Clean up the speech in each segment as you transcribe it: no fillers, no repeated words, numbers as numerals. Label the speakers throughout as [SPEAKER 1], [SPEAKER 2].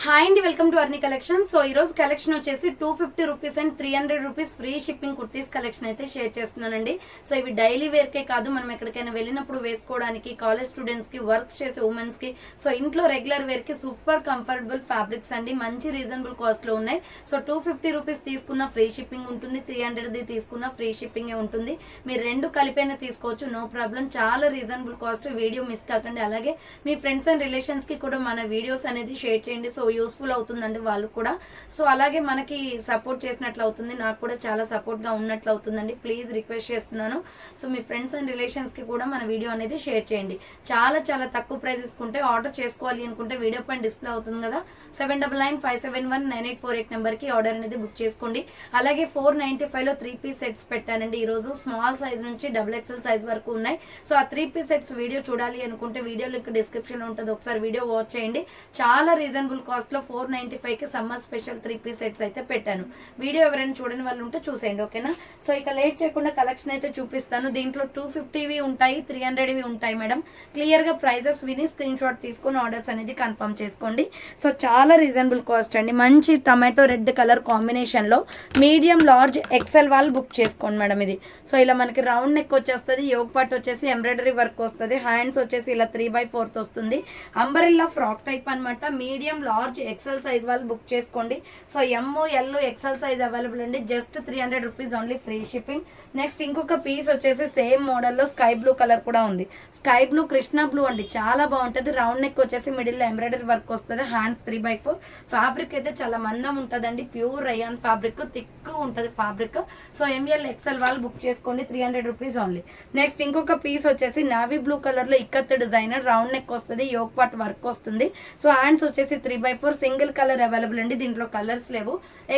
[SPEAKER 1] Hi అండి, welcome to అర్ని collection. So ఈ రోజు కలెక్షన్ వచ్చేసి 250 rupees and 300 rupees free shipping kurtis collection అయితే షేర్ చేస్తున్నానండి. సో ఇవి డైలీ వేర్ కే కాదు, మనం ఎక్కడికైనా వెళ్ళినప్పుడు వేసుకోవడానికి, కాలేజ్ స్టూడెంట్స్ కి, వర్క్స్ చేసే ఉమెన్స్ కి, సో ఇంట్లో రెగ్యులర్ వేర్ కి సూపర్ కంఫర్టబుల్ ఫ్యాబ్రిక్స్ అండి. మంచి రీజనబుల్ కాస్ట్ లో ఉన్నాయి. సో 250 రూపీస్ తీసుకున్న ఫ్రీ షిప్పింగ్ ఉంటుంది, 300 తీసుకున్న ఫ్రీ షిప్పింగ్ ఉంటుంది. మీరు రెండు కలిపైనా తీసుకోవచ్చు, నో ప్రాబ్లం. చాలా రీజనబుల్ కాస్ట్. వీడియో మిస్ కాకండి. అలాగే మీ ఫ్రెండ్స్ అండ్ రిలేషన్స్ కి కూడా మన వీడియోస్ అనేది షేర్ చేయండి. సో యూస్ఫుల్ అవుతుందండి వాళ్ళు కూడా. సో అలాగే మనకి సపోర్ట్ చేసినట్లు అవుతుంది, నాకు కూడా చాలా సపోర్ట్ గా ఉన్నట్లు అవుతుందండి. ప్లీజ్ రిక్వెస్ట్ చేస్తున్నాను. So me friends and relations కి కూడా మన వీడియో అనేది షేర్ చేయండి. చాలా చాలా తక్కువ ప్రైజెస్ కుంటే ఆర్డర్ చేసుకోవాలి అనుకుంటే వీడియో పైన డిస్ప్లే అవుతుంది కదా, 7995719848 నెంబర్ కి ఆర్డర్ అనేది బుక్ చేసుకోండి. అలాగే 495 లో 3 పీస్ సెట్స్ పెట్టానండి ఈ రోజు. స్మాల్ సైజ్ నుంచి XXL సైజ్ వరకు ఉన్నాయి. సో ఆ 3 పీస్ సెట్స్ వీడియో చూడాలి అనుకుంటే వీడియో లింక్ డిస్క్రిప్షన్ లో ఉంటుంది, ఒకసారి వీడియో వాచ్ చేయండి. చాలా రీజనబుల్ కాస్ట్ లో 495 కి సమ్మర్ స్పెషల్ 3 పీస్ సెట్స్ అయితే పెట్టాను. వీడియో ఎవరైనా చూడని వాళ్ళు ఉంటే చూసేయండి, ఓకేనా. సో ఇక లేట్ చేయకుండా కలెక్షన్ అయితే చూపిస్తాను. దీంట్లో 250వి ఉంటాయి, 300వి ఉంటాయి మేడం. క్లియర్ గా ప్రైజెస్ విని స్క్రీన్ షాట్ తీసుకొని ఆర్డర్స్ అనేది కన్ఫర్మ్ చేసుకోండి. సో చాలా రీజనబుల్ కాస్ట్ అండి. మంచి టమాటో రెడ్ కలర్ కాంబినేషన్ లో మీడియం లార్జ్ XL వాళ్ళు బుక్ చేసుకోండి మేడం. ఇది సో ఇలా మనకి రౌండ్ నెక్ వచ్చేస్తుంది, యోగ్ పార్ట్ వచ్చేసి ఎంబ్రాయిడరీ వర్క్ వస్తుంది, హ్యాండ్స్ వచ్చేసి ఇలా 3/4 వస్తుంది. అంబరెల్లా ఫ్రాక్ టైప్ అనమాట. మీడియం లార్జ్ XL సైజ్ వాళ్ళు బుక్ చేసుకోండి. So ML XL size available అండి. Just 300 rupees only free shipping. Next ఇంకొక పీస్ వచ్చేసి సేమ్ మోడల్లో స్కై బ్లూ కలర్ కూడా ఉంది. స్కై బ్లూ కృష్ణ బ్లూ అండి, చాలా బాగుంటుంది. రౌండ్ నెక్ వచ్చేసి మిడిల్ లో ఎంబ్రాయిడరీ వర్క్ వస్తుంది, హ్యాండ్స్ 3/4. ఫ్యాబ్రిక్ అయితే చాలా మందం ఉంటుందండి, ప్యూర్ రయాన్ ఫ్యాబ్రిక్, థిక్ ఉంటుంది ఫ్యాబ్రిక్. సో ML XL వాళ్ళు బుక్ చేసుకోండి, 300 రూపీస్ ఓన్లీ. నెక్స్ట్ ఇంకొక పీస్ వచ్చేసి నావీ బ్లూ కలర్ లో ఇక్కత్ డిజైనర్, రౌండ్ నెక్ వస్తుంది, యోగ్ పార్ట్ వర్క్ వస్తుంది. సో హ్యాండ్స్ వచ్చేసి 3/4, సింగిల్ కలర్ అవైలబుల్ అండి, దీంట్లో కలర్స్ లేవు.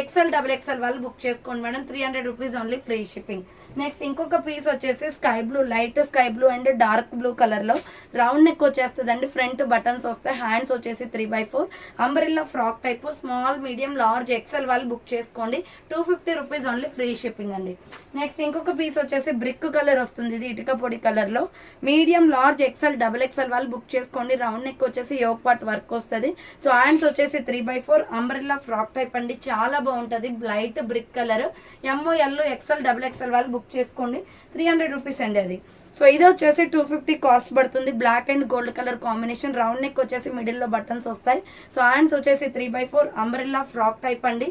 [SPEAKER 1] XL వాళ్ళు బుక్ చేసుకోండి madam, 300 rupees only free shipping. Next ఇంకొక పీస్ వచ్చేసి sky blue, light sky blue and dark blue colour లో రౌండ్ నెక్ వచ్చేస్తుందండి, ఫ్రంట్ బటన్స్ వస్తాయి, హ్యాండ్స్ వచ్చేసి 3/4. Umbrella frock type, small medium large XL వాళ్ళు బుక్ చేసుకోండి, 250 రూపీస్ ఓన్లీ ఫ్రీ షిప్పింగ్ అండి. Next ఇంకొక పీస్ వచ్చేసి బ్రిక్ కలర్ వస్తుంది, ఇది ఇటుక పొడి కలర్ లో మీడియం లార్జ్ XL వాళ్ళు బుక్ చేసుకోండి. రౌండ్ నెక్ వచ్చేసి యోగ్ పార్ట్ వర్క్ వస్తుంది. సో హ్యాండ్స్ వచ్చేసి 3/4. అంబ్రెల్లా ఫ్రాక్ టైప్ అండి, చాలా బాగుంటది, light brick colour. ML XL వాళ్ళు బుక్ చేసుకోండి, 300 రూపీస్ అండి అది. సో ఇది వచ్చేసి 250 కాస్ట్ పడుతుంది. Black and gold colour combination, round neck వచ్చేసి మిడిల్ లో బటన్స్ వస్తాయి. సో హ్యాండ్స్ వచ్చేసి 3/4. అంబ్రెల్లా ఫ్రాక్ టైప్ అండి,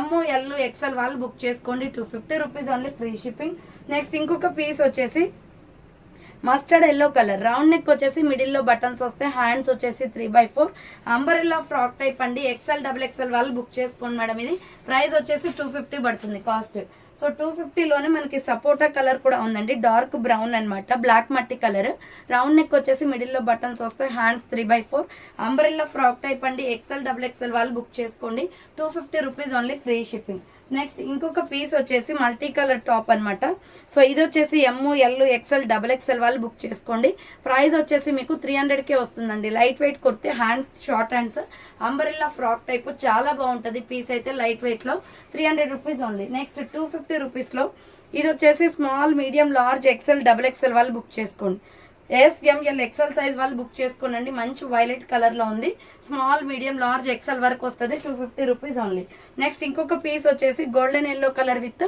[SPEAKER 1] ML XL వాళ్ళు బుక్ చేసుకోండి, 250 rupees only free shipping. Next ఇంకొక పీస్ వచ్చేసి mustard yellow colour, round neck వచ్చేసి మిడిల్ లో బటన్స్ వస్తాయి, హ్యాండ్స్ వచ్చేసి 3/4. అంబరెల్లా ఫ్రాక్ టైప్ అండి, XL వాళ్ళు బుక్ చేసుకోండి మేడం. ఇది ప్రైస్ వచ్చేసి 250 పడుతుంది కాస్ట్. సో 250లోనే మనకి సపోటా కలర్ కూడా ఉందండి, డార్క్ బ్రౌన్ అనమాట, బ్లాక్ మట్టి కలర్. రౌండ్ నెక్ వచ్చేసి మిడిల్ లో బటన్స్ వస్తాయి, హ్యాండ్స్ 3/4. అంబరెల్లా ఫ్రాక్ టైప్ అండి, XL వాళ్ళు బుక్ చేసుకోండి, 250 rupees only free shipping. Next ఇంకొక పీస్ వచ్చేసి మల్టీ కలర్ టాప్ అనమాట. సో ఇది వచ్చేసి ML XL వాళ్ళు బుక్ చేసుకోండి. ప్రైస్ వచ్చేసి మీకు 300కే వస్తుందండి. Light weight kurti, hands short hands, umbrella frock type, చాలా బాగుంటుంది పీస్ అయితే, లైట్ వెయిట్ లో, 300 రూపీస్ ఓన్లీ. నెక్స్ట్ 250 రూపీస్ లో ఇది వచ్చేసి స్మాల్ మీడియం లార్జ్ XL వాళ్ళు బుక్ చేసుకోండి. ML XL సైజ్ వాళ్ళు బుక్ చేసుకోండి. మంచి వైలెట్ కలర్ లో ఉంది, స్మాల్ మీడియం లార్జ్ XL వరకు వస్తుంది, 250 రూపీస్ ఓన్లీ. నెక్స్ట్ ఇంకొక పీస్ వచ్చేసి golden yellow colour with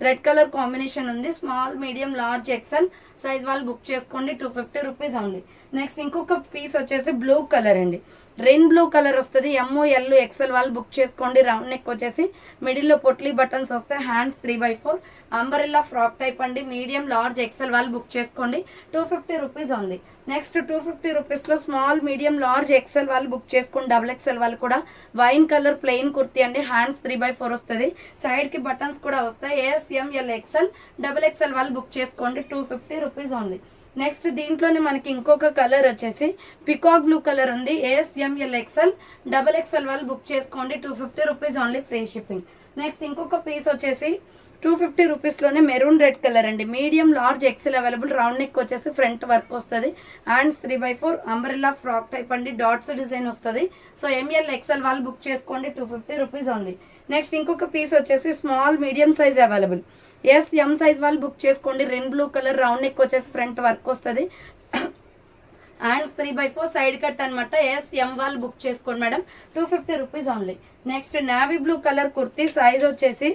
[SPEAKER 1] red colour combination ఉంది, small medium large XL size వాళ్ళు బుక్ చేసుకోండి, 250 రూపీస్ ఓన్లీ. నెక్స్ట్ ఇంకొక పీస్ వచ్చేసి బ్లూ కలర్ అండి, రెయిన్ బ్లూ కలర్ వస్తుంది, ML XL వాళ్ళు బుక్ చేసుకోండి. రౌండ్ నెక్ వచ్చేసి మిడిల్ లో పొట్లీ బటన్స్ వస్తాయి, హ్యాండ్స్ 3/4. అంబరెల్లా ఫ్రాక్ టైప్ అండి, మీడియం లార్జ్ XL వాళ్ళు బుక్ చేసుకోండి, 250 రూపీస్ ఓన్లీ. నెక్స్ట్ 250 రూపీస్ లో స్మాల్ మీడియం లార్జ్ XL వాళ్ళు బుక్ చేసుకోండి, XXL వాళ్ళు కూడా. వైన్ కలర్ ప్లెయిన్ కుర్తీ అండి, హ్యాండ్స్ 3/4 వస్తుంది, సైడ్ కి బటన్స్ కూడా వస్తాయి. ML XL వాళ్ళు బుక్ చేసుకోండి, 250 రూపీస్ ఓన్లీ. నెక్స్ట్ దీంట్లోనే మనకి ఇంకొక కలర్ వచ్చేసి పికాక్ బ్లూ కలర్ ఉంది, ML XL వాళ్ళు బుక్ చేసుకోండి, 250 rupees only free shipping. Next ఇంకొక పీస్ వచ్చేసి 250 రూపీస్ లోనే మెరూన్ రెడ్ కలర్ అండి, medium large XL available, round neck వచ్చేసి ఫ్రంట్ వర్క్ వస్తుంది, హ్యాండ్స్ 3/4. అంబ్రెల్లా ఫ్రాక్ టైప్ అండి, డాట్స్ డిజైన్ వస్తుంది. సో ML XL వాళ్ళు బుక్ చేసుకోండి, 250 రూపీస్ ఓన్లీ. నెక్స్ట్ ఇంకొక పీస్ వచ్చేసి small medium size available, M size వాళ్ళు బుక్ చేసుకోండి. Rain blue colour, round neck వచ్చేసి ఫ్రంట్ వర్క్ వస్తుంది, హ్యాండ్స్ 3/4 సైడ్ కట్ అనమాట. ఎం వాళ్ళు బుక్ చేసుకోండి madam, 250 rupees only. Next navy blue colour kurti size వచ్చేసి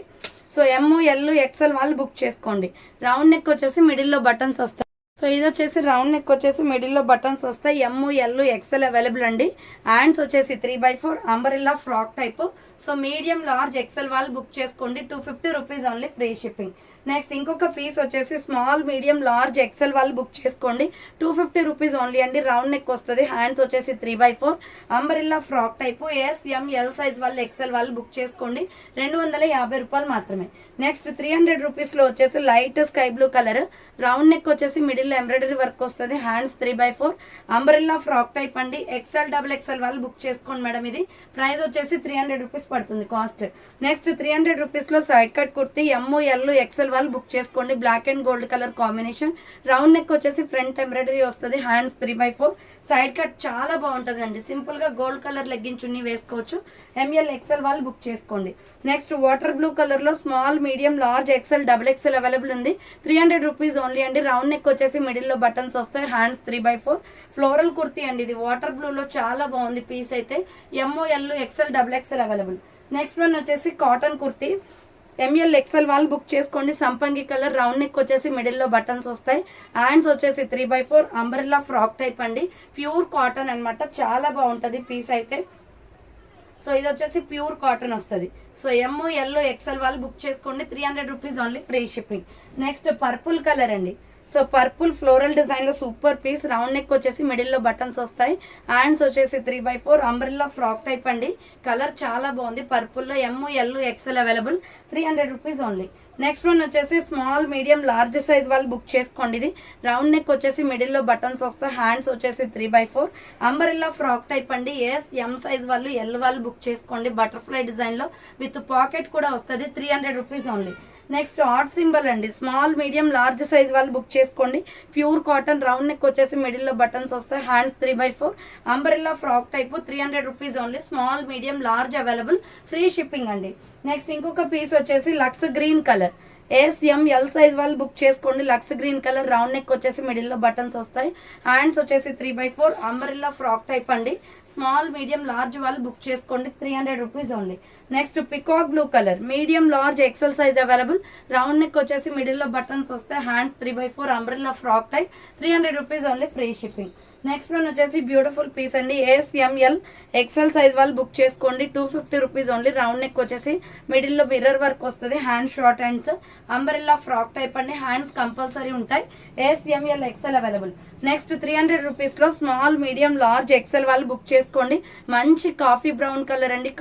[SPEAKER 1] సో ఎల్ ఎక్సెల్ వాళ్ళు బుక్ చేసుకోండి. రౌండ్ నెక్ వచ్చేసి మిడిల్లో బటన్స్ వస్తాయి. సో ఇది వచ్చేసి రౌండ్ నెక్ వచ్చేసి మిడిల్లో బటన్స్ వస్తాయి. ఎల్ ఎక్సెల్ అవైలబుల్ అండి. హ్యాండ్స్ వచ్చేసి 3/4 umbrella frock type. So medium large XL వాళ్ళు బుక్ చేసుకోండి, 250 rupees only, free shipping. Next ఇంకొక పీస్ వచ్చేసి స్మాల్ మీడియం లార్జ్ ఎక్సెల్ వాళ్ళు బుక్ చేసుకోండి, 250 రూపీస్ ఓన్లీ అండి. రౌండ్ నెక్ వస్తుంది. హ్యాండ్స్ వచ్చేసి 3/4 umbrella frock type. L size వాళ్ళు ఎక్సెల్ వాళ్ళు బుక్ చేసుకోండి, 250 రూపాయలు మాత్రమే. నెక్స్ట్ 300 రూపీస్లో వచ్చేసి light sky blue colour, round neck వచ్చేసి మిడిల్ ఎంబ్రాయిడరీ వర్క్ వస్తుంది. హ్యాండ్స్ 3/4 అంబరిల్లా ఫ్రాక్ టైప్ అండి. XL వాళ్ళు బుక్ చేసుకోండి మేడం. ఇది ప్రైస్ వచ్చేసి 300 రూపీస్ పడుతుంది కాస్ట్. నెక్స్ట్ 300 రూపీస్లో side cut kurti L XL వాళ్ళు బుక్ చేసుకోండి, black and gold colour combination. Round neck వచ్చేసి ఫ్రంట్ ఎంబ్రాయిడరీ వస్తుంది. హ్యాండ్స్ 3/4 సైడ్ కట్ చాలా బాగుంటుంది అండి. సింపుల్ గా గోల్డ్ కలర్ లెగ్గిన్ చున్నీ వేసుకోవచ్చు. ఎంఎల్ ఎక్సెల్ వాళ్ళు బుక్ చేసుకోండి. నెక్స్ట్ వాటర్ బ్లూ కలర్ లో small medium large XL available ఉంది, 300 రూపీస్ ఓన్లీ అండి. రౌండ్ నెక్ వచ్చేసి మిడిల్ లో బటన్స్ వస్తాయి. హ్యాండ్స్ 3/4 ఫ్లోరల్ కుర్తీ అండి. ఇది వాటర్ బ్లూ లో చాలా బాగుంది పీస్ అయితే. L XL available. Next one వచ్చేసి కాటన్ కుర్తీ ఎంఎల్ ఎక్సెల్ వాళ్ళు బుక్ చేసుకోండి. సంపంగి కలర్, రౌండ్ నెక్ వచ్చేసి మిడిల్ లో బటన్స్ వస్తాయి. హ్యాండ్స్ వచ్చేసి 3/4 అంబ్రెల్లా ఫ్రాక్ టైప్ అండి. ప్యూర్ కాటన్ అనమాట, చాలా బాగుంటది పీస్ అయితే. సో ఇది వచ్చేసి ప్యూర్ కాటన్ వస్తుంది. సో ఎల్ ఎక్సెల్ వాళ్ళు బుక్ చేసుకోండి, 300 rupees only, free shipping. Next purple colour అండి. సో పర్పుల్ ఫ్లోరల్ డిజైన్ లో సూపర్ పీస్. రౌండ్ నెక్ వచ్చేసి మిడిల్ లో బటన్స్ వస్తాయి. హ్యాండ్స్ వచ్చేసి 3/4 అంబ్రెల్లా ఫ్రాక్ టైప్ అండి. కలర్ చాలా బాగుంది. పర్పుల్ లో L XL available, 300 rupees only. Next one వచ్చేసి స్మాల్ మీడియం లార్జ్ సైజ్ వాళ్ళు బుక్ చేసుకోండి. ఇది రౌండ్ నెక్ వచ్చేసి మిడిల్ లో బటన్స్ వస్తాయి. హ్యాండ్స్ వచ్చేసి 3/4 అంబ్రెల్లా ఫ్రాక్ టైప్ అండి. ఎం సైజ్ వాళ్ళు ఎల్ వాళ్ళు బుక్ చేసుకోండి. బటర్ఫ్లై డిజైన్ లో విత్ పాకెట్ కూడా వస్తుంది, 300 rupees only. Next art symbol అండి. స్మాల్ మీడియం లార్జ్ సైజ్ వాళ్ళు బుక్ చేసుకోండి. ప్యూర్ కాటన్, రౌండ్ నెక్ వచ్చేసి మిడిల్ లో బటన్స్ వస్తాయి. Hands 3/4 umbrella frock type, 300 rupees only. Small medium large available, free shipping అండి. నెక్స్ట్ ఇంకొక పీస్ వచ్చేసి lux green colour. L size వాళ్ళు బుక్ చేసుకోండి. Lux green colour, round neck వచ్చేసి middle లో బటన్స్ వస్తాయి. హ్యాండ్స్ వచ్చేసి 3/4 అంబ్రెల్లా ఫ్రాక్ టైప్ అండి. స్మాల్ మీడియం లార్జ్ వాళ్ళు బుక్ చేసుకోండి, 300 rupees only. Next peacock blue colour, medium large XL size available. Round neck వచ్చేసి మిడిల్ లో బటన్స్ వస్తాయి. Hands 3/4 umbrella frock type, 300 rupees only, free shipping. Next one వచ్చేసి beautiful piece అండి. L XL size వాళ్ళు book చేసుకోండి, 250 rupees only. Round neck వచ్చేసి middle లో mirror work వస్తుంది. Hand short hands, umbrella frock type అండి. హ్యాండ్స్ కంపల్సరీ ఉంటాయి. L XL available. Next 300 rupees లో స్మాల్ మీడియం లార్జ్ ఎక్సెల్ వాళ్ళు బుక్ చేసుకోండి. మంచి కాఫీ బ్రౌన్ కలర్ అండి,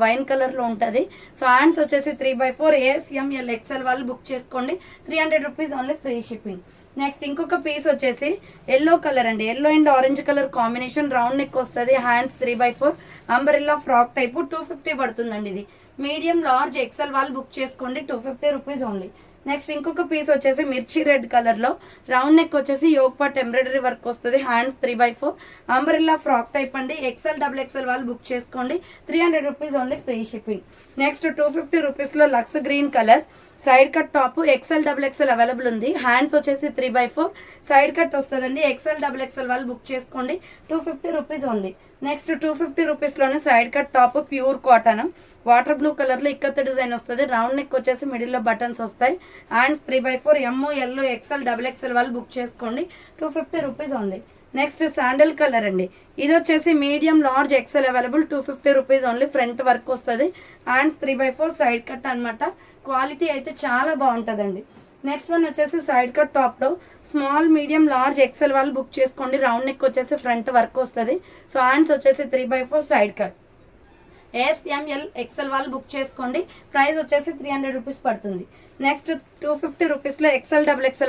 [SPEAKER 1] వైన్ కలర్ లో ఉంటది. సో హ్యాండ్స్ వచ్చేసి 3/4 ఎల్ ఎక్సెల్ వాళ్ళు బుక్ చేసుకోండి, 300 rupees only, free shipping. Next ఇంకొక పీస్ వచ్చేసి ఎల్లో కలర్ అండి. Yellow and orange colour combination, round neck వస్తుంది. హ్యాండ్స్ 3/4 అంబ్రెల్లా ఫ్రాక్ టైప్, 250 పడుతుందండి. ఇది మీడియం లార్జ్ ఎక్సెల్ వాళ్ళు బుక్ చేసుకోండి, 250 రూపీస్ ఓన్లీ. నెక్స్ట్ ఇంకొక పీస్ వచ్చేసి మిర్చి రెడ్ కలర్ లో, రౌండ్ నెక్ వచ్చేసి యోగ్ పార్ట్ ఎంబ్రాయిడరీ వర్క్ వస్తుంది. హ్యాండ్స్ 3/4 అంబ్రెల్లా ఫ్రాక్ టైప్ అండి. XL వాళ్ళు బుక్ చేసుకోండి, 300 rupees only, free shipping. Next 250 rupees లో lux green colour side cut top, XL available ఉంది. హ్యాండ్స్ వచ్చేసి 3/4 సైడ్ కట్ వస్తుందండి. XL వాళ్ళు బుక్ చేసుకోండి, 250 రూపీస్ ఓన్లీ. నెక్స్ట్ 250 రూపీస్ లోనే side cut top, pure cotton, water blue colour లో ikat design వస్తుంది. Round neck వచ్చేసి మిడిల్ లో బటన్స్ వస్తాయి. హ్యాండ్స్ 3/4 ఎల్ XL వాళ్ళు బుక్ చేసుకోండి, 250 rupees only. Next sandal colour అండి. ఇది వచ్చేసి medium large XL available, 250 rupees only. Front work వస్తుంది. హ్యాండ్స్ 3/4 సైడ్ కట్ అనమాట. క్వాలిటీ అయితే చాలా బాగుంటుందండి. నెక్స్ట్ వన్ వచ్చేసి సైడ్ కట్ టాప్ లో స్మాల్ మీడియం లార్జ్ ఎక్సెల్ వాళ్ళు బుక్ చేసుకోండి. రౌండ్ నెక్ వచ్చేసి ఫ్రంట్ వర్క్ వస్తుంది. సో హ్యాండ్స్ వచ్చేసి 3/4 సైడ్ కట్. ఎల్ ఎక్సెల్ వాళ్ళు బుక్ చేసుకోండి. ప్రైస్ వచ్చేసి 300 రూపీస్ పడుతుంది. నెక్స్ట్ 250 రూపీస్ లో XL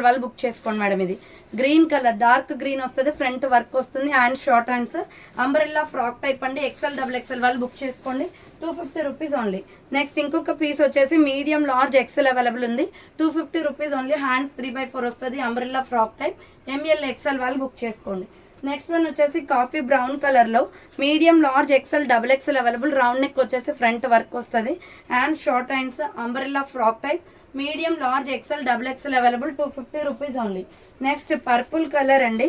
[SPEAKER 1] వాళ్ళు బుక్ చేసుకోండి మేడం. ఇది గ్రీన్ కలర్, డార్క్ గ్రీన్ వస్తుంది. ఫ్రంట్ వర్క్ వస్తుంది. Hand short hands, umbrella frock type అండి. XL వాళ్ళు బుక్ చేసుకోండి, 250 రూపీస్ ఓన్లీ. నెక్స్ట్ ఇంకొక పీస్ వచ్చేసి మీడియం లార్జ్ ఎక్సెల్ అవైలబుల్ ఉంది, 250 రూపీస్ ఓన్లీ. హ్యాండ్స్ 3/4 వస్తుంది. అంబ్రెల్లా ఫ్రాక్ టైప్, XL వాళ్ళు బుక్ చేసుకోండి. నెక్స్ట్ వన్ వచ్చేసి కాఫీ బ్రౌన్ కలర్ లో medium large XL available. Round neck వచ్చేసి ఫ్రంట్ వర్క్ వస్తుంది. Hand short hands, umbrella frock type, medium large XL available, 250 rupees only. Next purple colour అండి.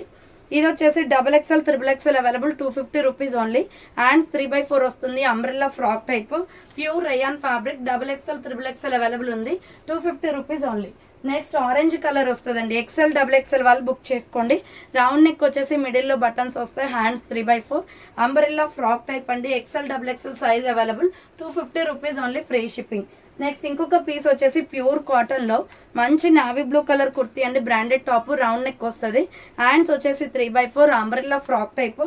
[SPEAKER 1] ఇది వచ్చేసి XXL, XXL available 250 rupees only. And 3/4 వస్తుంది, umbrella frock type, pure rayon fabric. XXL, XXL available ఉంది, 250 rupees only. Next orange colour వస్తుందండి, XL, XXL వాళ్ళు book చేసుకోండి. Round neck వచ్చేసి మిడిల్లో బటన్స్ వస్తాయి, హ్యాండ్స్ 3/4, అంబ్రెల్లా ఫ్రాక్ టైప్ అండి. XL, XXL size available, 250 rupees only, free shipping. Next ఇంకొక piece వచ్చేసి ప్యూర్ కాటన్ లో మంచి నావీ బ్లూ కలర్ కుర్తీ అండి, బ్రాండెడ్ టాప్, రౌండ్ నెక్ వస్తుంది. హ్యాండ్స్ వచ్చేసి 3/4, umbrella frock type.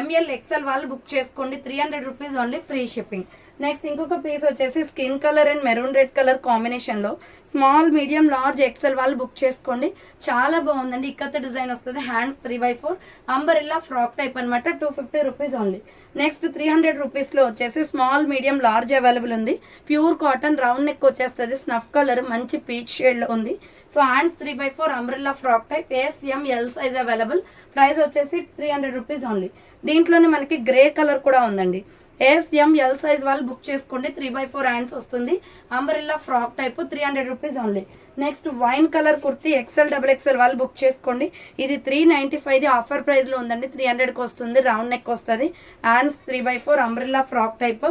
[SPEAKER 1] ML, XL వాళ్ళు బుక్ చేసుకోండి, 300 rupees only, free shipping. Next ఇంకొక పీస్ వచ్చేసి skin colour and maroon red colour combination లో స్మాల్, మీడియం, లార్జ్, XL వాళ్ళు book చేసుకోండి. చాలా బాగుందండి, ఇక్కత డిజైన్ వస్తుంది, హ్యాండ్స్ 3/4, అంబ్రెల్లా ఫ్రాక్ టైప్ అనమాట, 250 రూపీస్ ఓన్లీ. నెక్స్ట్ 300 రూపీస్ లో వచ్చేసి స్మాల్, మీడియం, లార్జ్ అవైలబుల్ ఉంది. ప్యూర్ కాటన్, రౌండ్ నెక్ వచ్చేస్తుంది, స్నఫ్ కలర్, మంచి పీచ్ షేడ్ లో ఉంది. So hands 3/4, umbrella frock type, SML size available. Price వచ్చేసి 300 రూపీస్ ఓన్లీ. దీంట్లోనే మనకి గ్రే కలర్ కూడా ఉందండి. SML సైజ్ వాళ్ళు బుక్ చేసుకోండి, 3/4 హ్యాండ్స్ వస్తుంది, umbrella frock type, 300 rupees only. Next wine colour kurti XL, XXL వాళ్ళు బుక్ చేసుకోండి. ఇది 395 ఆఫర్ ప్రైస్ లో ఉందండి, 300కి వస్తుంది, రౌండ్ నెక్ వస్తుంది, hands 3/4, umbrella frock type.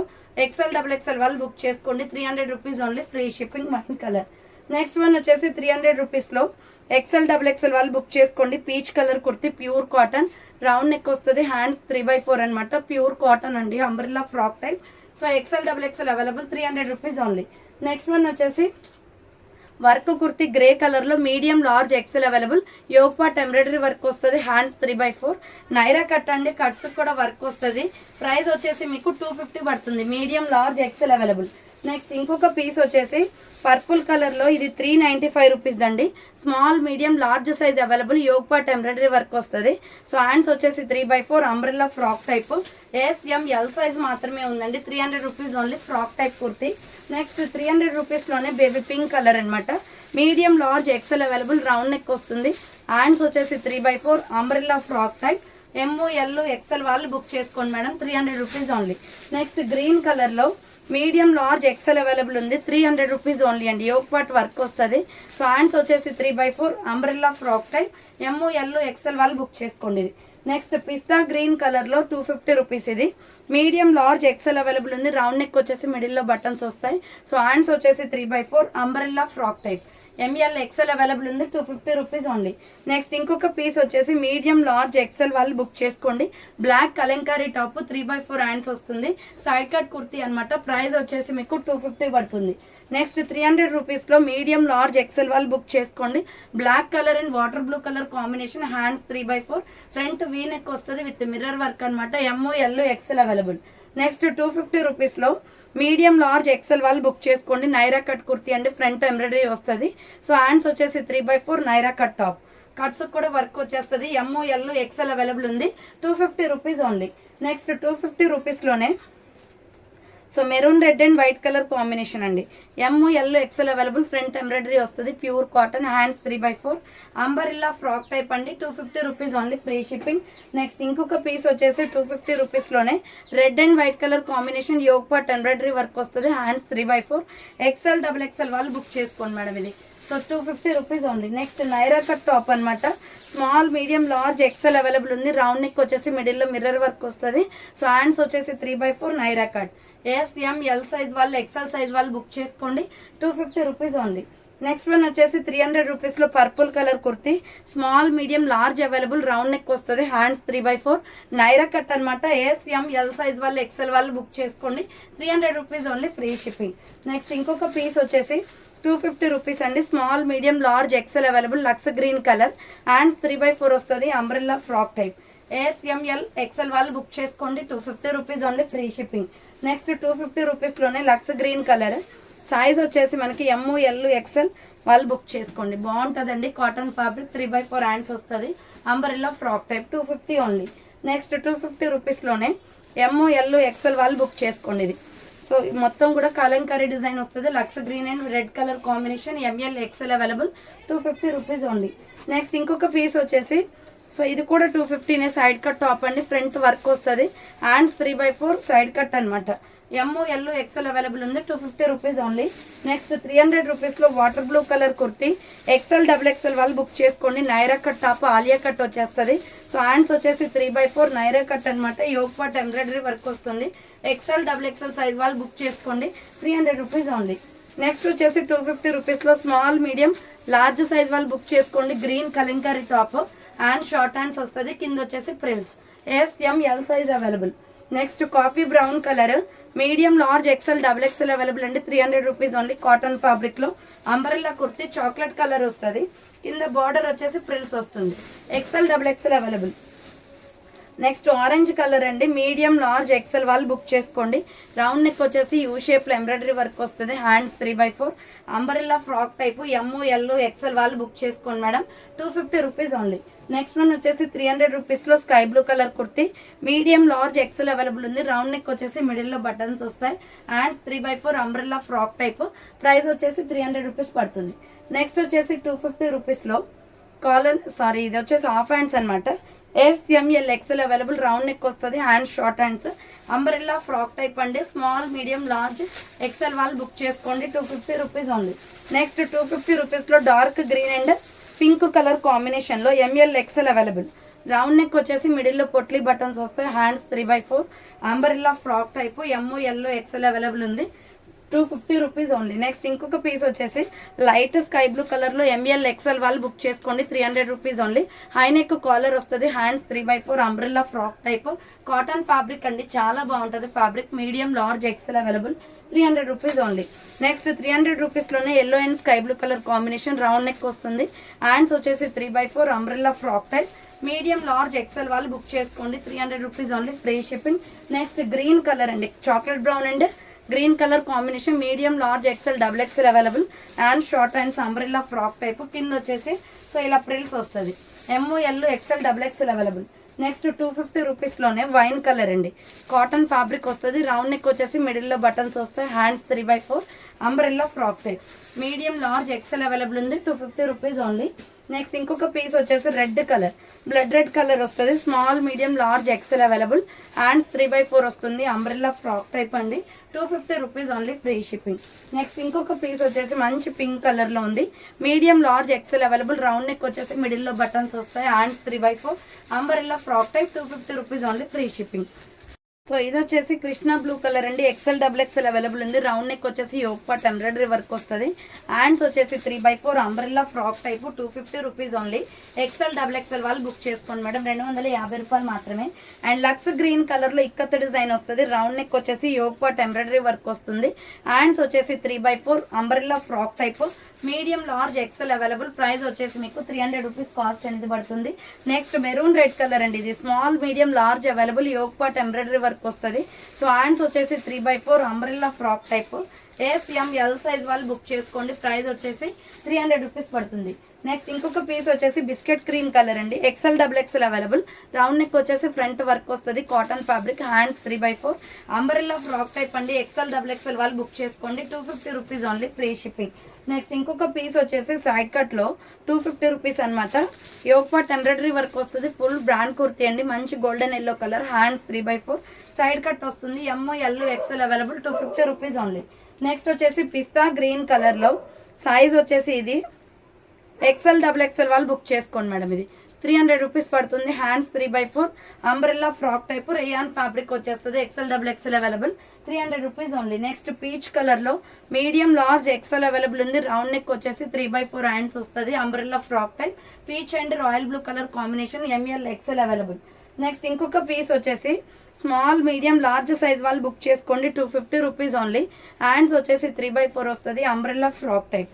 [SPEAKER 1] XL, XXL వాళ్ళు బుక్ చేసుకోండి, 300 rupees only, free shipping. Wine colour. Next one వచ్చేసి 300 రూపీస్ లో XL, XXL వాళ్ళు బుక్ చేసుకోండి. Peach colour kurti, pure cotton, round neck వస్తుంది, హ్యాండ్స్ 3/4 అనమాట, ప్యూర్ కాటన్ అండి, umbrella frock type. So XL, XXL available, 300 rupees only. Next one వచ్చేసి work kurti grey colour లో medium, large, XL available. Yoke part embroidery work వస్తుంది, hands 3/4, Naira cut అండి, cuts కూడా work వస్తుంది. Price వచ్చేసి మీకు 250 పడుతుంది, medium, large, XL available. Next ఇంకొక పీస్ వచ్చేసి పర్పుల్ కలర్ లో, ఇది 395 రూపీస్ అండి, small, medium, large size available. Yoke part embroidery work వస్తుంది. సో హ్యాండ్స్ వచ్చేసి 3/4, umbrella frock type, SML size మాత్రమే ఉందండి, 300 rupees only, frock type kurti. Next 300 rupees లోనే బేబీ పింక్ కలర్ అనమాట, medium, large, XL available, round neck వస్తుంది, hands వచ్చేసి 3/4, umbrella frock type. ML, XL వాళ్ళు book చేసుకోండి madam, 300 rupees only. Next green colour లో medium, large, XL available ఉంది, 300 rupees only అండి, yoke part work వస్తుంది. So hands వచ్చేసి 3/4, umbrella frock type. ML, XL వాళ్ళు బుక్ చేసుకోండి. ఇది నెక్స్ట్ పిస్తా గ్రీన్ కలర్ లో 250 రూపీస్, ఇది మీడియం, లార్జ్, XL అవైలబుల్ ఉంది, రౌండ్ నెక్ వచ్చేసి మిడిల్ లో బటన్స్ వస్తాయి. సో హ్యాండ్స్ వచ్చేసి 3/4, umbrella frock type. ML, XL available ఉంది, 250 రూపీస్ ఓన్లీ. నెక్స్ట్ ఇంకొక పీస్ వచ్చేసి మీడియం, లార్జ్, XL వాళ్ళు బుక్ చేసుకోండి. బ్లాక్ కలంకారీ టాప్, 3/4 హ్యాండ్స్ వస్తుంది, సైడ్ కట్ కుర్తీ అనమాట. ప్రైస్ వచ్చేసి మీకు 250 పడుతుంది. నెక్స్ట్ 300 రూపీస్ లో మీడియం, లార్జ్, XL వాళ్ళు బుక్ చేసుకోండి. Black colour and water blue colour combination, hands 3/4, front V neck వస్తుంది విత్ మిర్రర్ వర్క్ అనమాట. ML, XL available. Next 250 rupees లో మీడియం, లార్జ్, XL వాళ్ళు బుక్ చేసుకోండి. నైరా కట్ కుర్తీ అండి, ఫ్రంట్ ఎంబ్రాయిడరీ వస్తుంది. సో హ్యాండ్స్ వచ్చేసి 3/4, నైరా కట్ టాప్, కట్స్ కూడా work వచ్చేస్తుంది. ML, XL అవైలబుల్ ఉంది, 250 రూపీస్ ఓన్లీ. నెక్స్ట్ 250 రూపీస్ లోనే so maroon red and white colour combination అండి, ML, XL available, front embroidery వస్తుంది, pure cotton, hands 3/4, umbrella frock type అండి, 250 rupees only, free shipping. Next ఇంకొక piece వచ్చేసి 250 rupees లోనే red and white colour combination, yoke part embroidery work వస్తుంది, hands 3/4, XL, XXL వాళ్ళు book చేసుకోండి madam. ఇది so 250 rupees only. Next Naira cut top అనమాట, small, medium, large, XL available ఉంది, round neck వచ్చేసి మిడిల్ లో మిర్రర్ వర్క్ వస్తుంది. సో హ్యాండ్స్ వచ్చేసి 3/4, నైరా కట్. SML సైజ్ వాళ్ళు, XL సైజ్ వాళ్ళు బుక్ చేసుకోండి, 250 రూపీస్ ఓన్లీ. నెక్స్ట్ వన్ వచ్చేసి 300 రూపీస్ లో purple colour kurti, small, medium, large available, round neck వస్తుంది, హ్యాండ్స్ 3/4, నైరా కట్ అనమాట. SML సైజ్ వాళ్ళు, XL వాళ్ళు బుక్ చేసుకోండి, 300 rupees only, free shipping. Next ఇంకొక పీస్ వచ్చేసి 250 రూపీస్ అండి, small, medium, large, XL available, lux green colour, hands 3/4 వస్తుంది, umbrella frock type. SML, XL వాళ్ళు బుక్ చేసుకోండి, 250 rupees only, free shipping. Next 250 rupees లోనే లక్స్ గ్రీన్ కలర్, సైజ్ వచ్చేసి మనకి ML, XL వాళ్ళు బుక్ చేసుకోండి, బాగుంటుందండి, కాటన్ ఫ్యాబ్రిక్, 3/4 హ్యాండ్స్ వస్తుంది, umbrella frock type, 250 only. Next 250 rupees లోనే ML, XL వాళ్ళు బుక్ చేసుకోండి. ఇది సో మొత్తం కూడా కలంకారీ డిజైన్ వస్తుంది, lux green and red colour combination, ML, XL available, 250 rupees only. Next ఇంకొక పీస్ వచ్చేసి సో ఇది కూడా 250, సైడ్ కట్ టాప్ అండి, ఫ్రంట్ వర్క్ వస్తుంది, హ్యాండ్స్ 3/4, సైడ్ కట్ అనమాట. ML XL అవైలబుల్ ఉంది 250 రూపీస్ ఓన్లీ. నెక్స్ట్ 300 రూపీస్లో water blue colour kurti XL XXL వాళ్ళు బుక్ చేసుకోండి. Naira cut top Alia cut వచ్చేస్తుంది. సో హ్యాండ్స్ వచ్చేసి 3/4 నైరా కట్ అనమాట. యోగ్ పార్ట్ ఎంబ్రాయిడరీ వర్క్ వస్తుంది. XL XXL సైజ్ వాళ్ళు బుక్ చేసుకోండి 300 రూపీస్ ఓన్లీ. నెక్స్ట్ వచ్చేసి 250 రూపీస్లో స్మాల్ మీడియం లార్జ్ సైజ్ వాళ్ళు బుక్ చేసుకోండి. Green Kalamkari top and short hands వస్తుంది. కింద వచ్చేసి ప్రిల్స్. SML size available. Next coffee brown colour medium large XL XXL available అండి 300 రూపీస్ ఓన్లీ. కాటన్ ఫ్యాబ్రిక్లో అంబరెల్లా కుర్తీ చాక్లెట్ కలర్ వస్తుంది. కింద బార్డర్ వచ్చేసి ప్రిల్స్ వస్తుంది. XL XXL available. Next orange colour అండి మీడియం లార్జ్ XL వాళ్ళు బుక్ చేసుకోండి. రౌండ్ నెక్ వచ్చేసి యూ షేప్లో ఎంబ్రాయిడరీ వర్క్ వస్తుంది. Hands 3/4 umbrella frock type ML XL వాళ్ళు బుక్ చేసుకోండి madam 250 rupees only. Next one వచ్చేసి 300 రూపీస్లో sky blue colour kurti medium large XL available ఉంది. రౌండ్ నెక్ వచ్చేసి మిడిల్లో బటన్స్ వస్తాయి. And 3/4 umbrella frock type. Price వచ్చేసి 300 రూపీస్ పడుతుంది. నెక్స్ట్ వచ్చేసి 250 రూపీస్లో కాలర్ ఇది వచ్చేసి హాఫ్ హ్యాండ్స్ అనమాట. SML XL available. Round neck వస్తుంది. Hands short hands umbrella frock type అండి. స్మాల్ మీడియం లార్జ్ XL వాళ్ళు బుక్ చేసుకోండి 250 రూపీస్ ఓన్లీ. నెక్స్ట్ 250 రూపీస్లో dark green and pink colour కాంబినేషన్లో ML XL available. Round neck వచ్చేసి మిడిల్లో పొట్లీ బటన్స్ వస్తాయి. Hands 3/4 umbrella frock type ML XL available ఉంది 250 రూపీస్ ఓన్లీ. నెక్స్ట్ ఇంకొక పీస్ వచ్చేసి లైట్ స్కై బ్లూ కలర్లో ML XL వాళ్ళు బుక్ చేసుకోండి 300 rupees only. High neck collar వస్తుంది. Hands 3/4 umbrella frock type. Cotton fabric అండి చాలా బాగుంటుంది fabric. Medium large XL available 300 rupees only. Next 300 రూపీస్లోనే yellow and sky blue colour combination round neck వస్తుంది. Hands వచ్చేసి 3/4 umbrella frock type. Medium large XL వాళ్ళు book చేసుకోండి 300 rupees only. Free shipping. Next green colour అండి chocolate brown and green colour combination medium large XL XXL available. And short hands umbrella frock type. కింద వచ్చేసి so ఇలా frills వస్తుంది. ML XL XXL available. Next 250 రూపీస్లోనే wine colour అండి cotton fabric వస్తుంది. Round neck వచ్చేసి మిడిల్లో బటన్స్ వస్తాయి. Hands 3/4 umbrella frock type. Medium large XL available ఉంది 250 రూపీస్ ఓన్లీ. నెక్స్ట్ ఇంకొక పీస్ వచ్చేసి red colour blood red colour వస్తుంది. Small medium large XL available. Hands 3/4 వస్తుంది. అంబ్రెల్లా ఫ్రాక్ టైప్ అండి 250 rupees only. Free shipping. Next ఇంకొక piece వచ్చేసి మంచి pink కలర్లో ఉంది. Medium large XL available. Round neck వచ్చేసి మిడిల్లో బటన్స్ వస్తాయి. Hands 3/4 umbrella frock type 250 rupees only. Free shipping. So ఇది వచ్చేసి కృష్ణ బ్లూ కలర్ అండి XL XXL అవైలబుల్ ఉంది. రౌండ్ నెక్ వచ్చేసి యోగ్ పార్ట్ ఎంబ్రాయిడరీ వర్క్ వస్తుంది. హ్యాండ్స్ వచ్చేసి 3/4 umbrella frock type 250 rupees only. XL XXL వాళ్ళు బుక్ చేసుకోండి మేడం 250 రూపాయలు మాత్రమే. అండ్ లక్స్ గ్రీన్ కలర్లో ఇక్కత్ డిజైన్ వస్తుంది. రౌండ్ నెక్ వచ్చేసి యోగ్ పార్ట్ ఎంబ్రాయిడరీ వర్క్ వస్తుంది. హ్యాండ్స్ వచ్చేసి 3/4 umbrella frock type. Medium large XL available. Price వచ్చేసి మీకు 300 రూపీస్ కాస్ట్ అనేది పడుతుంది. నెక్స్ట్ మెరూన్ రెడ్ కలర్ అండి ఇది small medium large available. Yoke part embroidery work వస్తుంది. సో హ్యాండ్స్ వచ్చేసి 3/4 umbrella frock type. SML size వాళ్ళు బుక్ చేసుకోండి. ప్రైస్ వచ్చేసి 300 రూపీస్ పడుతుంది. నెక్స్ట్ ఇంకొక పీస్ వచ్చేసి బిస్కెట్ క్రీమ్ కలర్ అండి XL XXL available. Round neck వచ్చేసి ఫ్రంట్ వర్క్ వస్తుంది. Cotton fabric. Hands 3/4 umbrella frock type అండి. XL XXL వాళ్ళు బుక్ చేసుకోండి 250 rupees only. Free shipping. Next ఇంకొక పీస్ వచ్చేసి సైడ్ కట్లో 250 రూపీస్ అనమాట. యోగ్ పార్ట్ ఎంబ్రాయిడరీ వర్క్ వస్తుంది. ఫుల్ బ్రాండ్ కుర్తీ అండి మంచి golden yellow colour. Hands 3/4 side cut వస్తుంది. ML XL available 250 rupees only. Next వచ్చేసి పిస్తా గ్రీన్ కలర్లో సైజ్ వచ్చేసి ఇది XL XXL వాళ్ళు బుక్ చేసుకోండి మేడం. ఇది 300 రూపీస్ పడుతుంది. Hands 3/4 umbrella frock type rayon fabric వచ్చేస్తుంది. XL XXL available 300 rupees only. Next peach కలర్లో మీడియం లార్జ్ XL అవైలబుల్ ఉంది. రౌండ్ నెక్ వచ్చేసి 3/4 హ్యాండ్స్ వస్తుంది. Umbrella frock type. Peach and royal blue colour combination. ML XL available. Next ఇంకొక piece వచ్చేసి small medium large size వాళ్ళు book చేసుకోండి 250 rupees only. Hands వచ్చేసి 3/4 వస్తుంది. Umbrella frock type.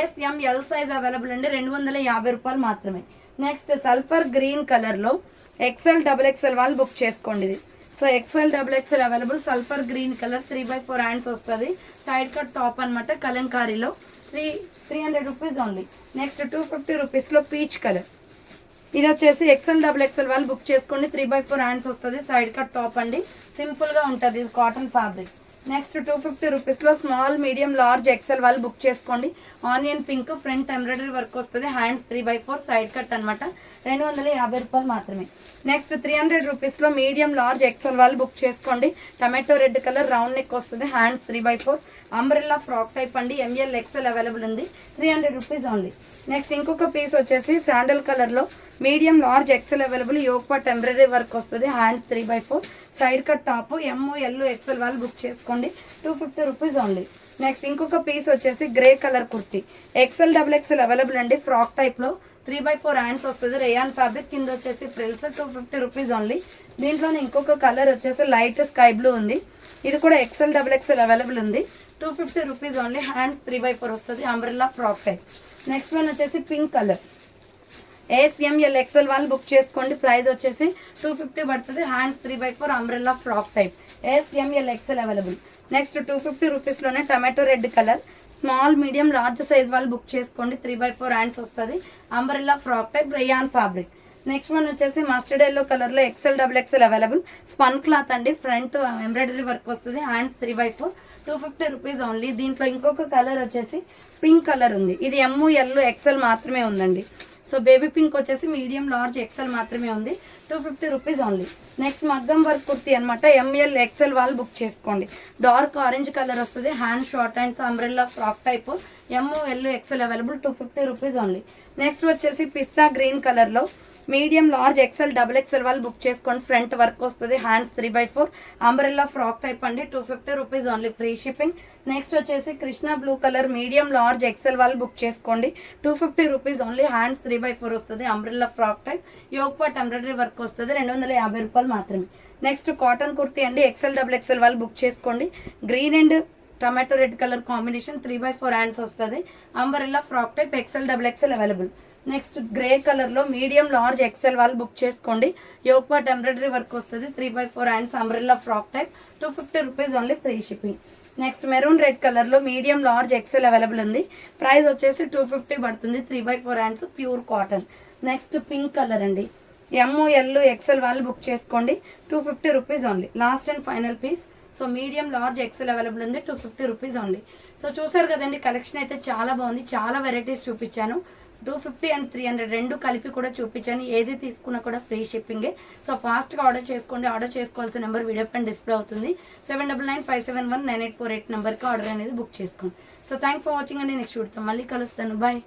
[SPEAKER 1] SML size available అండి 250 రూపాయలు మాత్రమే. నెక్స్ట్ సల్ఫర్ గ్రీన్ కలర్లో XL XXL వాళ్ళు బుక్ చేసుకోండి ఇది. So XL XXL available. Sulphur green colour 3/4 hands వస్తుంది. సైడ్ కట్ టాప్ అనమాట కలంకారీలో 300 రూపీస్ ఓన్లీ. నెక్స్ట్ 250 రూపీస్లో పీచ్ కలర్ ఇది వచ్చేసి XL XXL వాళ్ళు బుక్ చేసుకోండి 3/4 హ్యాండ్స్ వస్తుంది. సైడ్ కట్ టాప్ అండి సింపుల్గా ఉంటుంది. ఇది కాటన్ ఫ్యాబ్రిక్. నెక్స్ట్ 250 రూపీస్లో స్మాల్ మీడియం లార్జ్ ఎక్సెల్ వాళ్ళు బుక్ చేసుకోండి. Onion pink front embroidery work వస్తుంది. హ్యాండ్స్ 3/4 సైడ్ కట్ అనమాట. 250 రూపాయలు మాత్రమే. నెక్స్ట్ 300 రూపీస్లో మీడియం లార్జ్ ఎక్సెల్ వాళ్ళు బుక్ చేసుకోండి. Tomato red colour round neck వస్తుంది. హ్యాండ్స్ 3/4 అంబ్రెల్లా ఫ్రాక్ టైప్ అండి. ML XL అవైలబుల్ ఉంది. 300 రూపీస్ ఓన్లీ. నెక్స్ట్ ఇంకొక పీస్ వచ్చేసి శాండల్ కలర్లో medium large XL available. Yoke part embroidery work వస్తుంది. Hands 3/4 side cut top. ML XL వాళ్ళు book చేసుకోండి. 250 rupees only. Next ఇంకొక పీస్ వచ్చేసి grey colour kurti. XL XXL available అండి. ఫ్రాక్ టైప్లో 3/4 హ్యాండ్స్ వస్తుంది. రేయాన్ ఫ్యాబ్రిక్ కింద వచ్చేసి ఫ్రిల్స్. 250 rupees only. దీంట్లోనే ఇంకొక కలర్ వచ్చేసి లైట్ స్కై బ్లూ ఉంది. ఇది కూడా XL XXL అవైలబుల్ ఉంది. 250 రూపీస్ ఓన్లీ. హ్యాండ్స్ 3/4 వస్తుంది. Umbrella frock type. Next one వచ్చేసి పింక్ కలర్. SML XL వాళ్ళు బుక్ చేసుకోండి. ప్రైస్ వచ్చేసి 250 పడుతుంది. Hands 3/4 umbrella frock type. SML XL available. Next 250 రూపీస్లోనే tomato red colour small medium large size వాళ్ళు book చేసుకోండి. 3/4 హ్యాండ్స్ వస్తుంది. Umbrella frock type rayon fabric. Next one వచ్చేసి మస్టర్డ్ ఎల్లో కలర్లో XL XXL available. Spun cloth అండి. Front embroidery work వస్తుంది. Hands 3/4 250 rupees only. దీంట్లో ఇంకొక కలర్ వచ్చేసి పింక్ కలర్ ఉంది. ఇది ML XL మాత్రమే ఉందండి. సో బేబీ పింక్ వచ్చేసి మీడియం లార్జ్ XL మాత్రమే ఉంది. 250 రూపీస్ ఓన్లీ. నెక్స్ట్ మగ్గం వర్క్ కుర్తీ అనమాట. ML XL వాళ్ళు బుక్ చేసుకోండి. డార్క్ ఆరెంజ్ కలర్ వస్తుంది. Hand short hands umbrella frock type. ML XL available. 250 rupees only. Next వచ్చేసి పిస్తా గ్రీన్ కలర్లో మీడియం లార్జ్ XL XXL వాళ్ళు బుక్ చేసుకోండి. ఫ్రంట్ వర్క్ వస్తుంది. హ్యాండ్స్ 3/4 అంబ్రెల్లా ఫ్రాక్ టైప్ అండి. 250 rupees only. Free shipping. Next వచ్చేసి Krishna blue colour medium large XL వాళ్ళు book చేసుకోండి. 250 rupees only. Hands 3/4 వస్తుంది. Umbrella frock type. Yog part embroidery work వస్తుంది. 250 రూపాయలు మాత్రమే. నెక్స్ట్ కాటన్ కుర్తీ అండి. XL XXL వాళ్ళు బుక్ చేసుకోండి. Green and tomato red colour combination. 3/4 hands వస్తుంది. Umbrella frock type. XL XXL available. Next grey కలర్లో మీడియం లార్జ్ XL వాళ్ళు బుక్ చేసుకోండి. యోగ్ పార్ట్ ఎంబ్రాయిడరీ వర్క్ వస్తుంది. 3/4 hands umbrella frock type. 250 rupees only. Free shipping. Next maroon red కలర్లో medium large XL available ఉంది. Price వచ్చేసి 250 పడుతుంది. 3/4 hands pure cotton. Next pink colour అండి. ML XL వాళ్ళు book చేసుకోండి. 250 rupees only. Last and final piece. So medium large XL available ఉంది. 250 rupees only. So చూసారు కదండి, కలెక్షన్ అయితే చాలా బాగుంది. చాలా వెరైటీస్ చూపించాను. 250 and 300 రెండు కలిపి కూడా చూపించాను. ఏది తీసుకున్నా కూడా ఫ్రీ షిప్పింగే. సో ఫాస్ట్గా ఆర్డర్ చేసుకోండి. ఆర్డర్ చేసుకోవాల్సిన నెంబర్ వీడియో పైన డిస్ప్లే అవుతుంది. 7995719848 నెంబర్కి ఆర్డర్ అనేది బుక్ చేసుకోండి. సో థ్యాంక్స్ ఫర్ వాచింగ్ అండి. నెక్స్ట్ చూడతాం. మళ్ళీ కలుస్తాను. బాయ్.